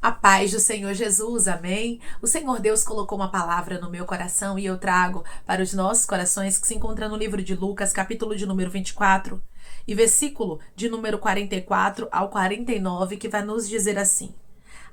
A paz do Senhor Jesus, amém? O Senhor Deus colocou uma palavra no meu coração e eu trago para os nossos corações, que se encontra no livro de Lucas, capítulo de número 24 e versículo de número 44 ao 49, que vai nos dizer assim: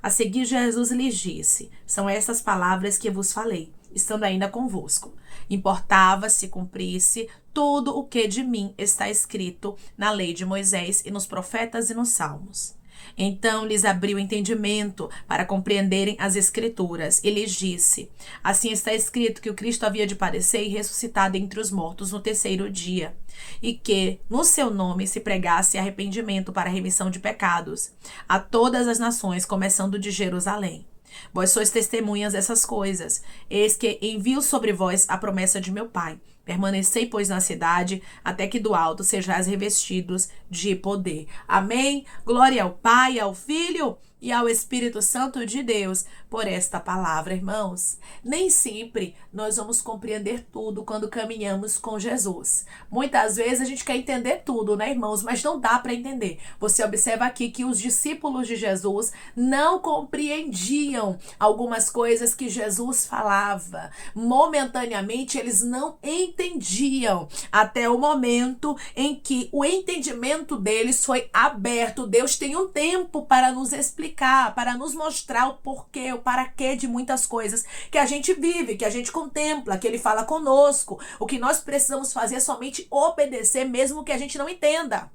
A seguir Jesus lhes disse: São essas palavras que vos falei, estando ainda convosco. Importava se cumprisse tudo o que de mim está escrito na lei de Moisés e nos profetas e nos salmos. Então lhes abriu o entendimento para compreenderem as Escrituras e lhes disse: Assim está escrito que o Cristo havia de padecer e ressuscitar dentre os mortos no terceiro dia, e que no seu nome se pregasse arrependimento para a remissão de pecados a todas as nações, começando de Jerusalém. Vós sois testemunhas dessas coisas. Eis que envio sobre vós a promessa de meu Pai. Permanecei, pois, na cidade, até que do alto sejais revestidos de poder. Amém? Glória ao Pai, ao Filho e ao Espírito Santo de Deus por esta palavra, irmãos. Nem sempre nós vamos compreender tudo quando caminhamos com Jesus. Muitas vezes a gente quer entender tudo, né, irmãos? Mas não dá para entender. Você observa aqui que os discípulos de Jesus não compreendiam algumas coisas que Jesus falava. Momentaneamente, eles não entendiam, até o momento em que o entendimento deles foi aberto. Deus tem um tempo para nos explicar, para nos mostrar o porquê, o para quê de muitas coisas que a gente vive, que a gente contempla, que Ele fala conosco. O que nós precisamos fazer é somente obedecer, mesmo que a gente não entenda.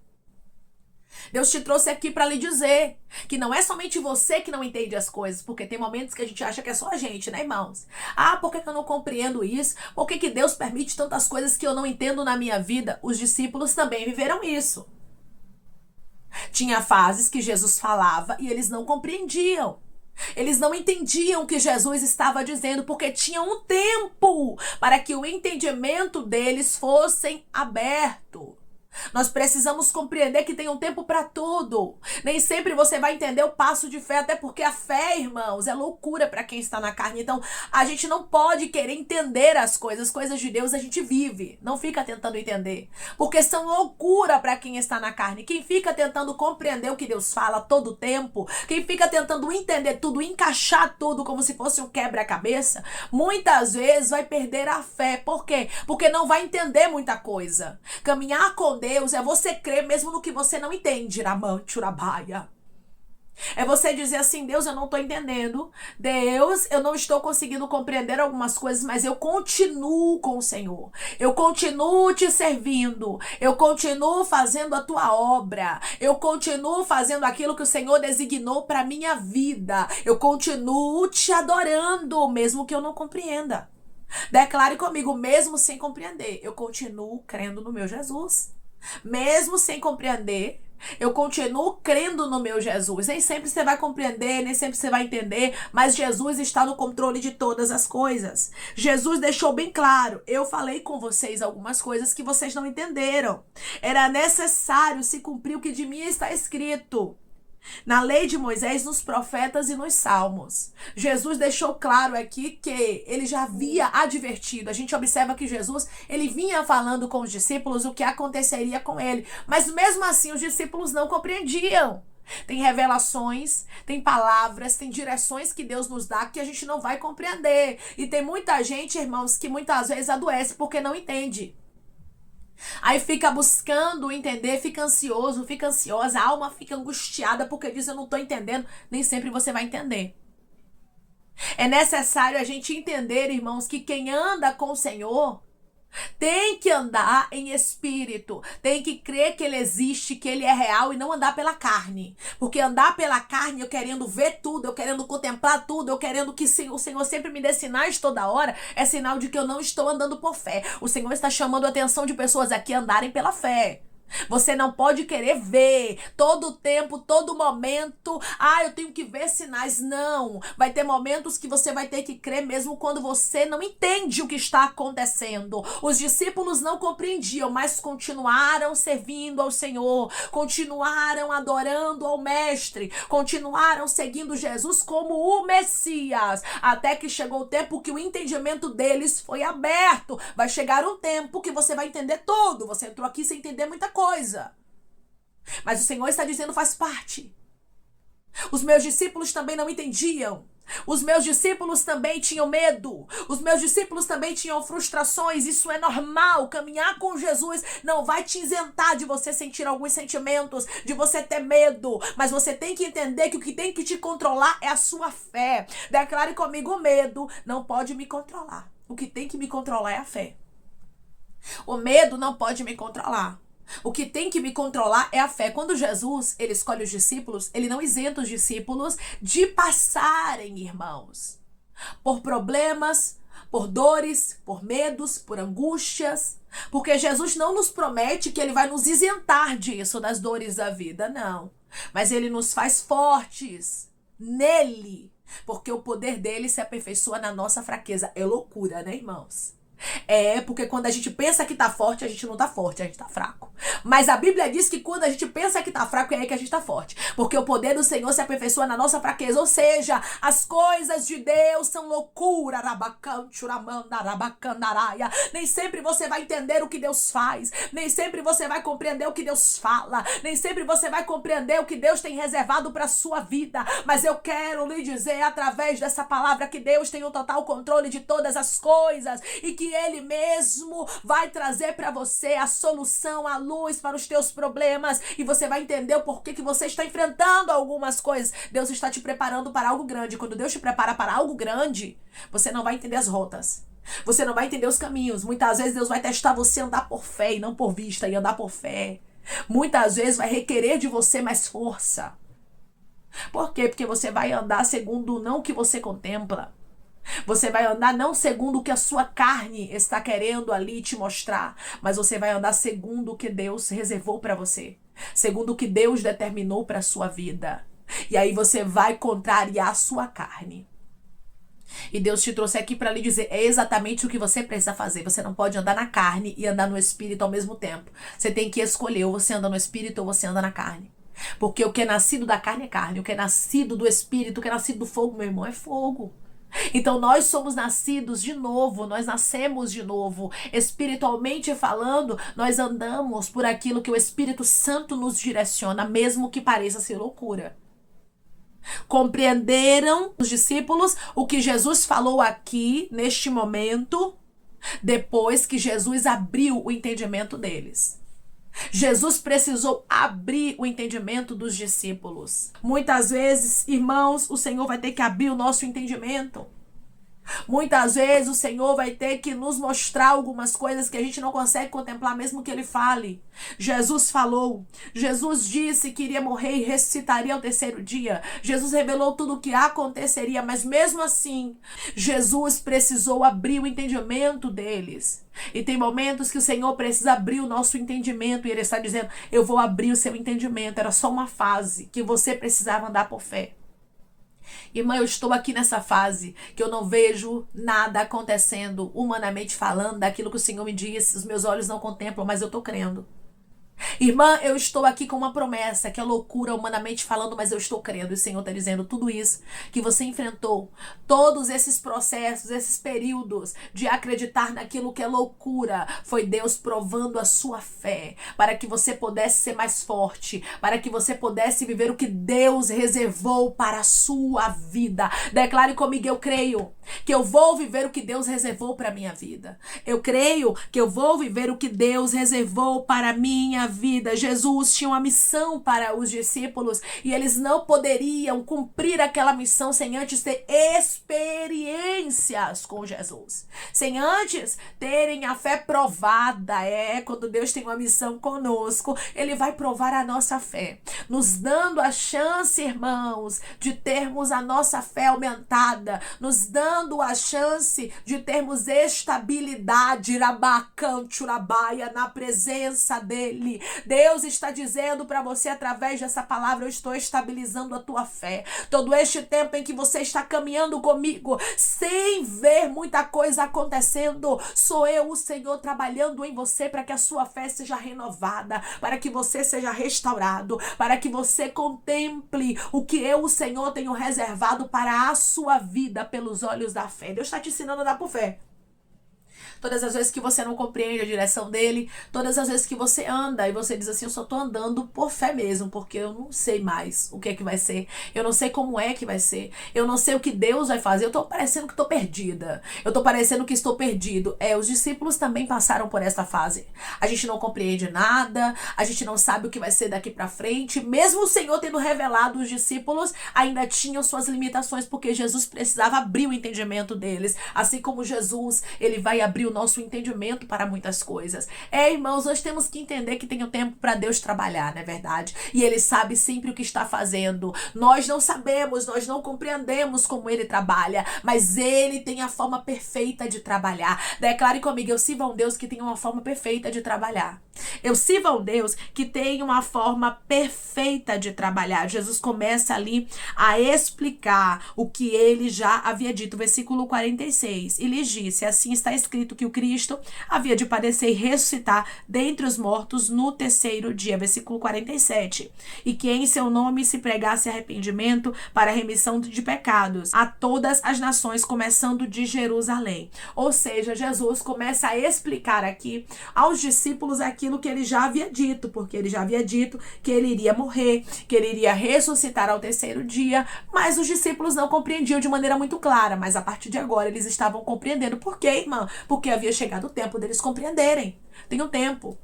Deus te trouxe aqui para lhe dizer que não é somente você que não entende as coisas, porque tem momentos que a gente acha que é só a gente, né, irmãos? Por que eu não compreendo isso? Por que Deus permite tantas coisas que eu não entendo na minha vida? Os discípulos também viveram isso. Tinha fases que Jesus falava e eles não compreendiam. Eles não entendiam o que Jesus estava dizendo, porque tinha um tempo para que o entendimento deles fosse aberto. Nós precisamos compreender que tem um tempo para tudo. Nem sempre você vai entender o passo de fé, até porque a fé, irmãos, é loucura para quem está na carne. Então, a gente não pode querer entender as coisas de Deus, a gente vive. Não fica tentando entender, porque são loucura para quem está na carne. Quem fica tentando compreender o que Deus fala todo o tempo, quem fica tentando entender tudo, encaixar tudo como se fosse um quebra-cabeça, muitas vezes vai perder a fé. Por quê? Porque não vai entender muita coisa. Caminhar com Deus é você crer mesmo no que você não entende, Ramanturabaia. É você dizer assim: Deus, eu não estou entendendo. Deus, eu não estou conseguindo compreender algumas coisas, mas eu continuo com o Senhor. Eu continuo te servindo. Eu continuo fazendo a tua obra. Eu continuo fazendo aquilo que o Senhor designou para minha vida. Eu continuo te adorando, mesmo que eu não compreenda. Declare comigo: mesmo sem compreender, eu continuo crendo no meu Jesus. Mesmo sem compreender, eu continuo crendo no meu Jesus. Nem sempre você vai compreender, nem sempre você vai entender, mas Jesus está no controle de todas as coisas. Jesus deixou bem claro: eu falei com vocês algumas coisas que vocês não entenderam. Era necessário se cumprir o que de mim está escrito na lei de Moisés, nos profetas e nos salmos. Jesus deixou claro aqui que ele já havia advertido. A gente observa que Jesus, ele vinha falando com os discípulos o que aconteceria com ele. Mas mesmo assim, os discípulos não compreendiam. Tem revelações, tem palavras, tem direções que Deus nos dá que a gente não vai compreender. E tem muita gente, irmãos, que muitas vezes adoece porque não entende. Aí fica buscando entender, fica ansioso, fica ansiosa, a alma fica angustiada porque diz: eu não estou entendendo. Nem sempre você vai entender. É necessário a gente entender, irmãos, que quem anda com o Senhor tem que andar em espírito, tem que crer que Ele existe, que Ele é real, e não andar pela carne. Porque andar pela carne, eu querendo ver tudo, eu querendo contemplar tudo, eu querendo que o Senhor sempre me dê sinais toda hora, é sinal de que eu não estou andando por fé. O Senhor está chamando a atenção de pessoas aqui a andarem pela fé. Você não pode querer ver todo tempo, todo momento. Eu tenho que ver sinais. Não. Vai ter momentos que você vai ter que crer mesmo quando você não entende o que está acontecendo. Os discípulos não compreendiam, mas continuaram servindo ao Senhor, continuaram adorando ao Mestre, continuaram seguindo Jesus como o Messias, até que chegou o tempo que o entendimento deles foi aberto. Vai chegar um tempo que você vai entender tudo. Você entrou aqui sem entender muita coisa, mas o Senhor está dizendo: faz parte. Os meus discípulos também não entendiam. Os meus discípulos também tinham medo. Os meus discípulos também tinham frustrações. Isso é normal. Caminhar com Jesus não vai te isentar de você sentir alguns sentimentos, de você ter medo. Mas você tem que entender que o que tem que te controlar é a sua fé. Declare comigo: o medo não pode me controlar. O que tem que me controlar é a fé. O medo não pode me controlar. O que tem que me controlar é a fé. Quando Jesus, ele escolhe os discípulos, ele não isenta os discípulos de passarem, irmãos, por problemas, por dores, por medos, por angústias. Porque Jesus não nos promete que ele vai nos isentar disso, das dores da vida, não. Mas ele nos faz fortes nele, porque o poder dele se aperfeiçoa na nossa fraqueza. É loucura, né, irmãos? Porque quando a gente pensa que tá forte, a gente não tá forte, a gente tá fraco. Mas a Bíblia diz que quando a gente pensa que tá fraco, é aí que a gente tá forte. Porque o poder do Senhor se aperfeiçoa na nossa fraqueza. Ou seja, as coisas de Deus são loucura. Nem sempre você vai entender o que Deus faz. Nem sempre você vai compreender o que Deus fala. Nem sempre você vai compreender o que Deus tem reservado para sua vida. Mas eu quero lhe dizer, através dessa palavra, que Deus tem o total controle de todas as coisas. E que Ele mesmo vai trazer para você a solução, a luz para os teus problemas, e você vai entender o porquê que você está enfrentando algumas coisas. Deus está te preparando para algo grande. Quando Deus te prepara para algo grande, você não vai entender as rotas, você não vai entender os caminhos. Muitas vezes Deus vai testar você a andar por fé e não por vista, e andar por fé muitas vezes vai requerer de você mais força. Por quê? Porque você vai andar segundo não o que você contempla. Você vai andar não segundo o que a sua carne está querendo ali te mostrar, mas você vai andar segundo o que Deus reservou para você, segundo o que Deus determinou para a sua vida. E aí você vai contrariar a sua carne. E Deus te trouxe aqui para lhe dizer, é exatamente o que você precisa fazer. Você não pode andar na carne e andar no espírito ao mesmo tempo. Você tem que escolher, ou você anda no espírito ou você anda na carne. Porque o que é nascido da carne é carne, o que é nascido do espírito, o que é nascido do fogo, meu irmão, é fogo. Então nós somos nascidos de novo, nós nascemos de novo. Espiritualmente falando, nós andamos por aquilo que o Espírito Santo nos direciona, mesmo que pareça ser loucura. Compreenderam os discípulos o que Jesus falou aqui, neste momento, depois que Jesus abriu o entendimento deles. Jesus precisou abrir o entendimento dos discípulos. Muitas vezes, irmãos, o Senhor vai ter que abrir o nosso entendimento. Muitas vezes o Senhor vai ter que nos mostrar algumas coisas que a gente não consegue contemplar mesmo que Ele fale. Jesus falou, Jesus disse que iria morrer e ressuscitaria ao terceiro dia. Jesus revelou tudo o que aconteceria, mas mesmo assim, Jesus precisou abrir o entendimento deles. E tem momentos que o Senhor precisa abrir o nosso entendimento, e Ele está dizendo, eu vou abrir o seu entendimento. Era só uma fase que você precisava andar por fé. Irmã, eu estou aqui nessa fase que eu não vejo nada acontecendo, humanamente falando, daquilo que o Senhor me disse. Os meus olhos não contemplam, mas eu estou crendo. Irmã, eu estou aqui com uma promessa que é loucura humanamente falando, mas eu estou crendo. E o Senhor está dizendo, tudo isso que você enfrentou, todos esses processos, esses períodos de acreditar naquilo que é loucura, foi Deus provando a sua fé, para que você pudesse ser mais forte, para que você pudesse viver o que Deus reservou para a sua vida. Declare comigo, eu creio que eu vou viver o que Deus reservou para a minha vida. Eu creio que eu vou viver o que Deus reservou para a minha vida. Jesus tinha uma missão para os discípulos e eles não poderiam cumprir aquela missão sem antes ter experiências com Jesus, sem antes terem a fé provada. Quando Deus tem uma missão conosco, Ele vai provar a nossa fé, nos dando a chance, irmãos, de termos a nossa fé aumentada, nos dando a chance de termos estabilidade, na presença dEle. Deus está dizendo para você através dessa palavra, eu estou estabilizando a tua fé. Todo este tempo em que você está caminhando comigo, sem ver muita coisa acontecendo, sou eu, o Senhor, trabalhando em você para que a sua fé seja renovada, para que você seja restaurado, para que você contemple o que eu, o Senhor, tenho reservado para a sua vida pelos olhos da fé. Deus está te ensinando a andar por fé. todas as vezes que você não compreende a direção dele, todas as vezes que você anda e você diz assim, eu só tô andando por fé mesmo, porque eu não sei mais o que é que vai ser, eu não sei como é que vai ser, eu não sei o que Deus vai fazer, eu tô parecendo que tô perdida, eu tô parecendo que estou perdido. Os discípulos também passaram por essa fase. A gente não compreende nada, a gente não sabe o que vai ser daqui pra frente, mesmo o Senhor tendo revelado, os discípulos ainda tinham suas limitações, porque Jesus precisava abrir o entendimento deles, assim como Jesus, ele vai abrir o nosso entendimento para muitas coisas. Irmãos, nós temos que entender que tem um tempo para Deus trabalhar, não é verdade? E ele sabe sempre o que está fazendo. Nós não sabemos, nós não compreendemos como ele trabalha, mas ele tem a forma perfeita de trabalhar. Declare comigo, eu sirvo a um Deus que tem uma forma perfeita de trabalhar. Eu sirvo a um Deus que tem uma forma perfeita de trabalhar. Jesus começa ali a explicar o que ele já havia dito. Versículo 46. E lhes disse, assim está escrito que o Cristo havia de padecer e ressuscitar dentre os mortos no terceiro dia. Versículo 47. E que em seu nome se pregasse arrependimento para a remissão de pecados a todas as nações, começando de Jerusalém. Ou seja, Jesus começa a explicar aqui aos discípulos aquilo que ele já havia dito, porque ele já havia dito que ele iria morrer, que ele iria ressuscitar ao terceiro dia, mas os discípulos não compreendiam de maneira muito clara, mas a partir de agora eles estavam compreendendo. Por quê, irmã? Porque havia chegado o tempo deles compreenderem. Tem um tempo.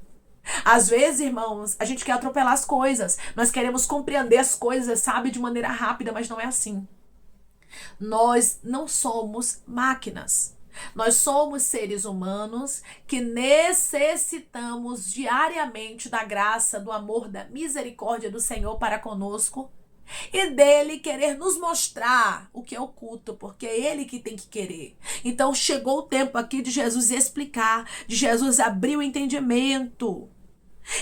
Às vezes, irmãos, a gente quer atropelar as coisas, nós queremos compreender as coisas, sabe, de maneira rápida, mas não é assim. Nós não somos máquinas. Nós somos seres humanos que necessitamos diariamente da graça, do amor, da misericórdia do Senhor para conosco e dele querer nos mostrar o que é oculto, porque é ele que tem que querer. Então chegou o tempo aqui de Jesus explicar, de Jesus abrir o entendimento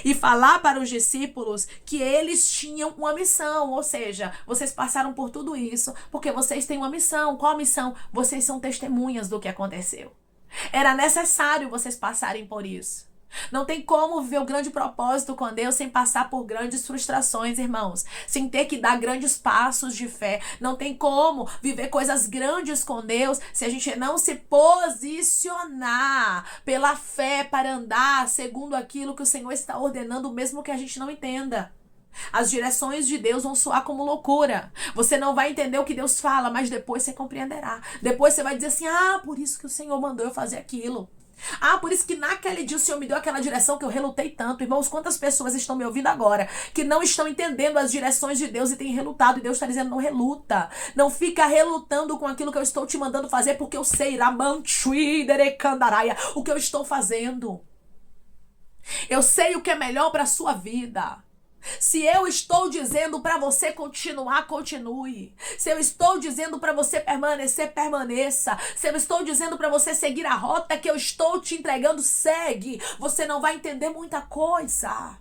e falar para os discípulos que eles tinham uma missão, ou seja, vocês passaram por tudo isso porque vocês têm uma missão. Qual a missão? Vocês são testemunhas do que aconteceu. Era necessário vocês passarem por isso. Não tem como viver o grande propósito com Deus sem passar por grandes frustrações, irmãos. Sem ter que dar grandes passos de fé. Não tem como viver coisas grandes com Deus se a gente não se posicionar pela fé para andar segundo aquilo que o Senhor está ordenando, mesmo que a gente não entenda. As direções de Deus vão soar como loucura. Você não vai entender o que Deus fala, mas depois você compreenderá. Depois você vai dizer assim, por isso que o Senhor mandou eu fazer aquilo. Por isso que naquele dia o Senhor me deu aquela direção que eu relutei tanto. Irmãos, quantas pessoas estão me ouvindo agora que não estão entendendo as direções de Deus e têm relutado, e Deus está dizendo, não reluta, não fica relutando com aquilo que eu estou te mandando fazer, porque eu sei o que eu estou fazendo. Eu sei o que é melhor para a sua vida. Se eu estou dizendo para você continuar, continue. Se eu estou dizendo para você permanecer, permaneça. Se eu estou dizendo para você seguir a rota que eu estou te entregando, segue. Você não vai entender muita coisa,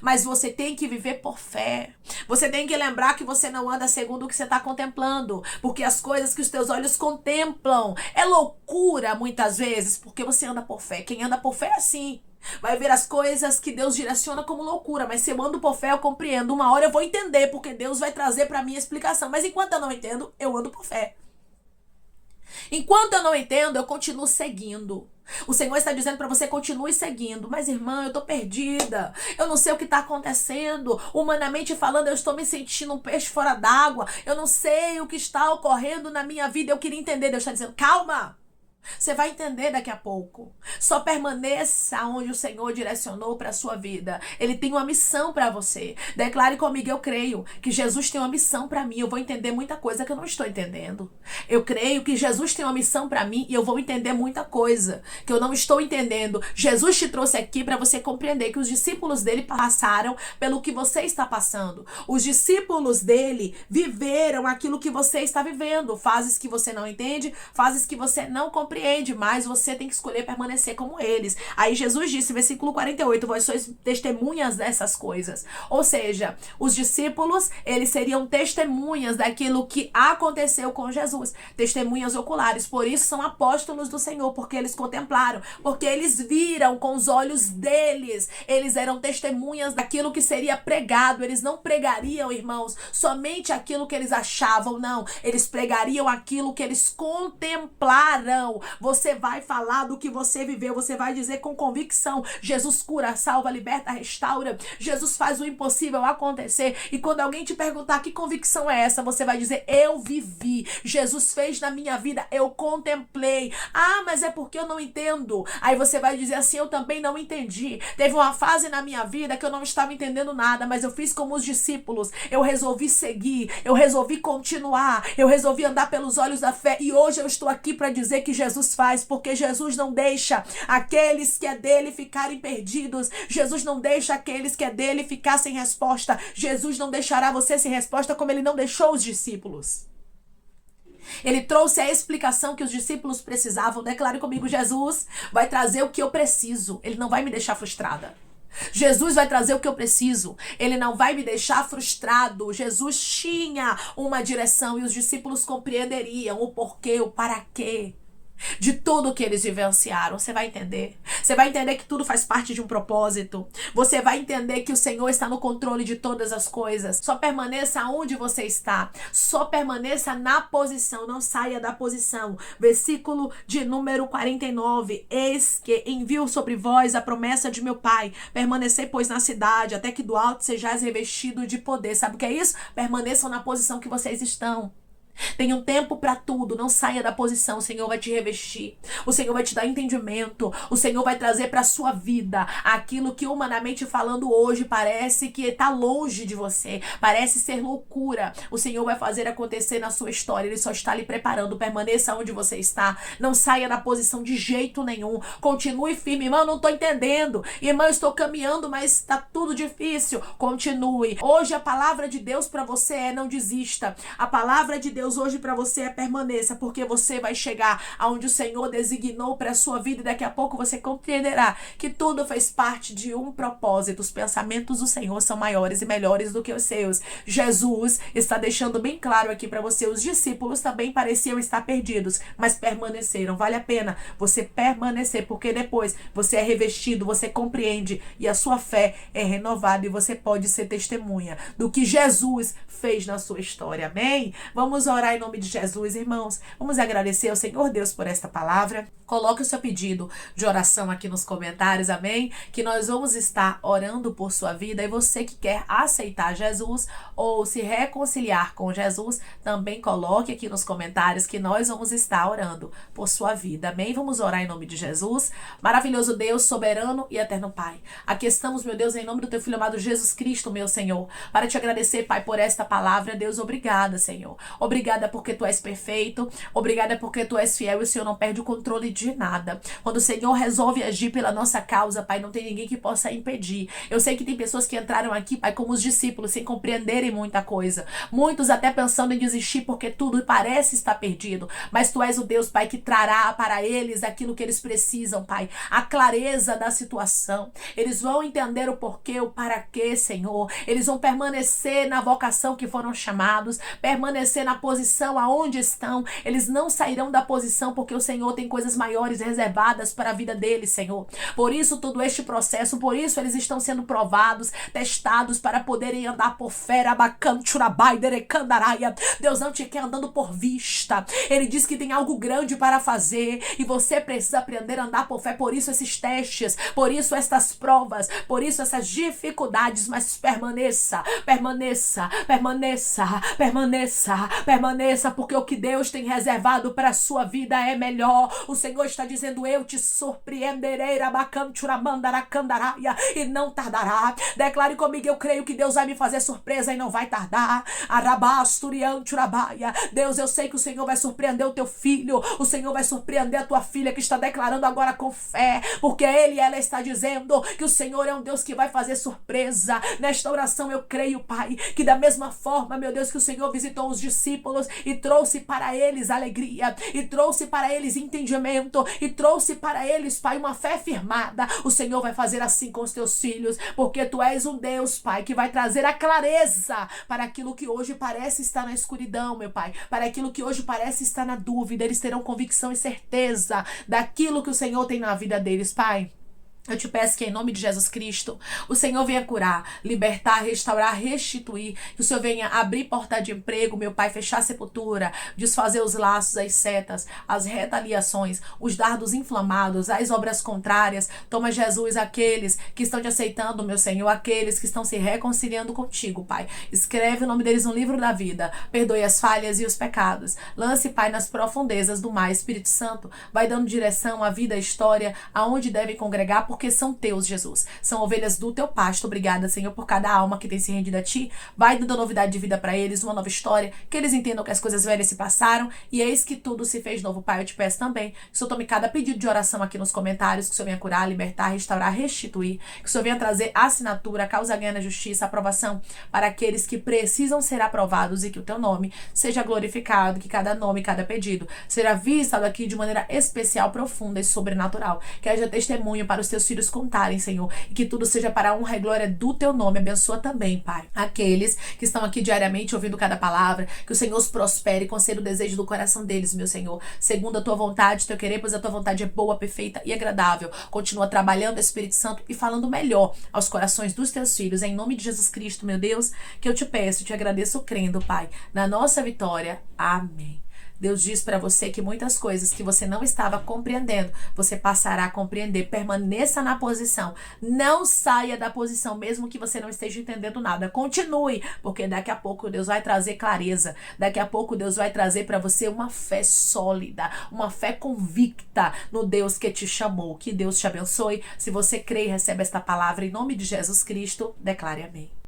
mas você tem que viver por fé. Você tem que lembrar que você não anda segundo o que você está contemplando, porque as coisas que os teus olhos contemplam é loucura muitas vezes, porque você anda por fé. Quem anda por fé é assim. Vai ver as coisas que Deus direciona como loucura, mas se eu ando por fé, eu compreendo. Uma hora eu vou entender, porque Deus vai trazer para mim a explicação. Mas enquanto eu não entendo, eu ando por fé. Enquanto eu não entendo, eu continuo seguindo. O Senhor está dizendo para você, continue seguindo. Mas, irmã, eu tô perdida. Eu não sei o que está acontecendo. Humanamente falando, eu estou me sentindo um peixe fora d'água. Eu não sei o que está ocorrendo na minha vida. Eu queria entender. Deus está dizendo, calma. Você vai entender daqui a pouco. Só permaneça onde o Senhor direcionou para a sua vida. Ele tem uma missão para você. Declare comigo, eu creio que Jesus tem uma missão para mim. Eu vou entender muita coisa que eu não estou entendendo. Eu creio que Jesus tem uma missão para mim e eu vou entender muita coisa que eu não estou entendendo. Jesus te trouxe aqui para você compreender que os discípulos dele passaram pelo que você está passando. Os discípulos dele viveram aquilo que você está vivendo. Fases que você não entende, fases que você não compreende, mas você tem que escolher permanecer como eles. Aí Jesus disse, versículo 48, vós sois testemunhas dessas coisas. Ou seja, os discípulos, eles seriam testemunhas daquilo que aconteceu com Jesus. Testemunhas oculares. Por isso são apóstolos do Senhor, porque eles contemplaram, porque eles viram com os olhos deles. Eles eram testemunhas daquilo que seria pregado. Eles não pregariam, irmãos, somente aquilo que eles achavam, não. Eles pregariam aquilo que eles contemplaram. Você vai falar do que você viveu. Você vai dizer com convicção: Jesus cura, salva, liberta, restaura. Jesus faz o impossível acontecer. E quando alguém te perguntar que convicção é essa, você vai dizer: eu vivi. Jesus fez na minha vida, eu contemplei. Ah, mas é porque eu não entendo. Aí você vai dizer assim: eu também não entendi. Teve uma fase na minha vida que eu não estava entendendo nada, mas eu fiz como os discípulos. Eu resolvi seguir, eu resolvi continuar, eu resolvi andar pelos olhos da fé. E hoje eu estou aqui para dizer que Jesus faz, porque Jesus não deixa aqueles que é dele ficarem perdidos. Jesus não deixa aqueles que é dele ficar sem resposta. Jesus não deixará você sem resposta, como ele não deixou os discípulos. Ele trouxe a explicação que os discípulos precisavam. Declare comigo: Jesus vai trazer o que eu preciso. Ele não vai me deixar frustrada. Jesus vai trazer o que eu preciso. Ele não vai me deixar frustrado. Jesus tinha uma direção e os discípulos compreenderiam o porquê, o para quê de tudo que eles vivenciaram. Você vai entender. Você vai entender que tudo faz parte de um propósito. Você vai entender que o Senhor está no controle de todas as coisas. Só permaneça onde você está. Só permaneça na posição. Não saia da posição. Versículo de número 49. Eis que envio sobre vós a promessa de meu Pai. Permanecei, pois, na cidade, até que do alto sejais revestido de poder. Sabe o que é isso? Permaneçam na posição que vocês estão. Tem um tempo para tudo, não saia da posição. O Senhor vai te revestir, o Senhor vai te dar entendimento, o Senhor vai trazer para sua vida aquilo que humanamente falando hoje parece que está longe de você, parece ser loucura. O Senhor vai fazer acontecer na sua história. Ele só está lhe preparando. Permaneça onde você está, não saia da posição de jeito nenhum. Continue firme. Irmão, eu não estou entendendo, irmão, eu estou caminhando, mas está tudo difícil. Continue. Hoje a palavra de Deus para você é: não desista. A palavra de Deus hoje para você é: permaneça, porque você vai chegar aonde o Senhor designou para a sua vida e daqui a pouco você compreenderá que tudo fez parte de um propósito. Os pensamentos do Senhor são maiores e melhores do que os seus. Jesus está deixando bem claro aqui para você. Os discípulos também pareciam estar perdidos, mas permaneceram. Vale a pena você permanecer, porque depois você é revestido, você compreende e a sua fé é renovada e você pode ser testemunha do que Jesus fez na sua história. Amém? Vamos orar em nome de Jesus, irmãos. Vamos agradecer ao Senhor Deus por esta palavra. Coloque o seu pedido de oração aqui nos comentários, amém? Que nós vamos estar orando por sua vida. E você que quer aceitar Jesus ou se reconciliar com Jesus, também coloque aqui nos comentários que nós vamos estar orando por sua vida, amém? Vamos orar em nome de Jesus. Maravilhoso Deus, soberano e eterno Pai. Aqui estamos, meu Deus, em nome do teu Filho amado Jesus Cristo, meu Senhor, para te agradecer, Pai, por esta palavra. Deus, obrigada, Senhor. Obrigada porque tu és perfeito. Obrigada porque tu és fiel e o Senhor não perde o controle de nada. Quando o Senhor resolve agir pela nossa causa, Pai, não tem ninguém que possa impedir. Eu sei que tem pessoas que entraram aqui, Pai, como os discípulos, sem compreenderem muita coisa. Muitos até pensando em desistir porque tudo parece estar perdido. Mas tu és o Deus, Pai, que trará para eles aquilo que eles precisam, Pai. A clareza da situação. Eles vão entender o porquê, o para quê, Senhor. Eles vão permanecer na vocação que foram chamados, permanecer na posição aonde estão. Eles não sairão da posição porque o Senhor tem coisas maiores reservadas para a vida deles, Senhor. Por isso todo este processo, por isso eles estão sendo provados, testados para poderem andar por fé. Deus não te quer andando por vista. Ele diz que tem algo grande para fazer e você precisa aprender a andar por fé. Por isso esses testes, por isso estas provas, por isso essas dificuldades, mas permaneça, permaneça, permaneça, permaneça, permaneça, porque o que Deus tem reservado para a sua vida é melhor. O Senhor está dizendo: eu te surpreenderei, e não tardará. Declare comigo: eu creio que Deus vai me fazer surpresa e não vai tardar. Deus, eu sei que o Senhor vai surpreender o teu filho, o Senhor vai surpreender a tua filha que está declarando agora com fé, porque ele e ela está dizendo que o Senhor é um Deus que vai fazer surpresa. Nesta oração eu creio, Pai, que da mesma forma, meu Deus, que o Senhor visitou os discípulos e trouxe para eles alegria, e trouxe para eles entendimento, e trouxe para eles, Pai, uma fé firmada. O Senhor vai fazer assim com os teus filhos, porque tu és um Deus, Pai, que vai trazer a clareza para aquilo que hoje parece estar na escuridão, meu Pai, para aquilo que hoje parece estar na dúvida. Eles terão convicção e certeza daquilo que o Senhor tem na vida deles, Pai. Eu te peço que em nome de Jesus Cristo, o Senhor venha curar, libertar, restaurar, restituir. Que o Senhor venha abrir porta de emprego, meu Pai, fechar a sepultura, desfazer os laços, as setas, as retaliações, os dardos inflamados, as obras contrárias. Toma, Jesus, aqueles que estão te aceitando, meu Senhor, aqueles que estão se reconciliando contigo, Pai. Escreve o nome deles no livro da vida. Perdoe as falhas e os pecados. Lance, Pai, nas profundezas do mar. Espírito Santo, vai dando direção à vida, à história, aonde devem congregar, porque são teus, Jesus. São ovelhas do teu pasto. Obrigada, Senhor, por cada alma que tem se rendido a ti. Vai dando novidade de vida para eles, uma nova história, que eles entendam que as coisas velhas se passaram e eis que tudo se fez novo, Pai. Eu te peço também que o Senhor tome cada pedido de oração aqui nos comentários, que o Senhor venha curar, libertar, restaurar, restituir, que o Senhor venha trazer assinatura, causa ganha na justiça, aprovação para aqueles que precisam ser aprovados e que o teu nome seja glorificado, que cada nome, cada pedido seja visto aqui de maneira especial, profunda e sobrenatural, que haja testemunho para os teus filhos contarem, Senhor, e que tudo seja para a honra e glória do teu nome. Abençoa também, Pai, aqueles que estão aqui diariamente ouvindo cada palavra, que o Senhor os prospere e conceda o desejo do coração deles, meu Senhor, segundo a tua vontade, teu querer, pois a tua vontade é boa, perfeita e agradável. Continua trabalhando, Espírito Santo, e falando melhor aos corações dos teus filhos, em nome de Jesus Cristo, meu Deus, que eu te peço, te agradeço crendo, Pai, na nossa vitória. Amém. Deus diz para você que muitas coisas que você não estava compreendendo, você passará a compreender. Permaneça na posição. Não saia da posição, mesmo que você não esteja entendendo nada. Continue, porque daqui a pouco Deus vai trazer clareza. Daqui a pouco Deus vai trazer para você uma fé sólida, uma fé convicta no Deus que te chamou. Que Deus te abençoe. Se você crê e recebe esta palavra em nome de Jesus Cristo, declare amém.